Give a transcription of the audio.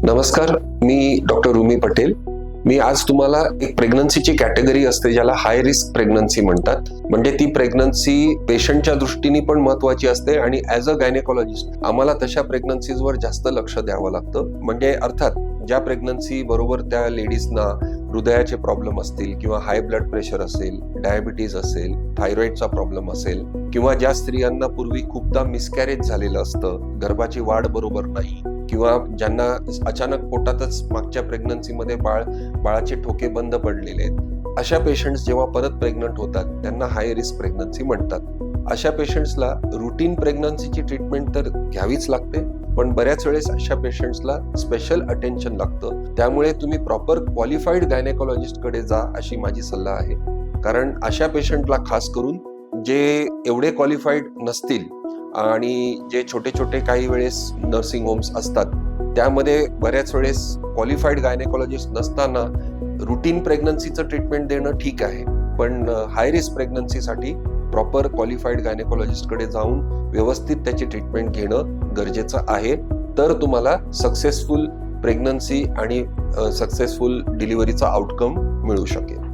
नमस्कार, मी डॉक्टर रुमी पटेल. मी आज तुम्हाला एक प्रेग्नन्सीची कॅटेगरी असते ज्याला हाय रिस्क प्रेग्नन्सी म्हणतात. म्हणजे ती प्रेग्नन्सी पेशंटच्या दृष्टीने पण महत्वाची असते आणि ॲज अ गायनेकॉलॉजिस्ट आम्हाला तशा प्रेग्नन्सीजवर जास्त लक्ष द्यावं लागतं. म्हणजे अर्थात ज्या प्रेग्नन्सी बरोबर त्या लेडीजना हृदयाचे प्रॉब्लेम असतील किंवा हाय ब्लड प्रेशर असेल, डायबिटीज असेल, थायरॉइडचा प्रॉब्लेम असेल किंवा ज्या स्त्रियांना पूर्वी खूपदा मिसकॅरेज झालेलं असतं, गर्भाची वाढ बरोबर नाही किंवा ज्यांना अचानक पोटातच मागच्या प्रेग्नन्सीमध्ये बाळाचे ठोके बंद पडलेले आहेत, अशा पेशंट्स जेव्हा परत प्रेग्नंट होतात त्यांना हाय रिस्क प्रेग्नन्सी म्हणतात. अशा पेशंट्सला रुटीन प्रेग्नन्सीची ट्रीटमेंट तर घ्यावीच लागते, पण बऱ्याच वेळेस अशा पेशंट्सला स्पेशल अटेन्शन लागतं. त्यामुळे तुम्ही प्रॉपर क्वालिफाईड गायनेकॉलॉजिस्ट कडे जा अशी माझी सल्ला आहे. कारण अशा पेशंटला खास करून जे एवढे क्वालिफाईड नसतील आणि जे छोटे छोटे काही वेळेस नर्सिंग होम्स असतात त्यामध्ये बऱ्याच वेळेस क्वालिफाईड गायनेकॉलॉजिस्ट नसताना रुटीन प्रेग्नन्सीचं ट्रीटमेंट देणं ठीक आहे, पण हाय रिस्क प्रेग्नन्सीसाठी प्रॉपर क्वालिफाईड गायनेकॉलॉजिस्टकडे जाऊन व्यवस्थित त्याची ट्रीटमेंट घेणं गरजेचं आहे. तर तुम्हाला सक्सेसफुल प्रेग्नन्सी आणि सक्सेसफुल डिलिव्हरीचा आउटकम मिळू शकेल.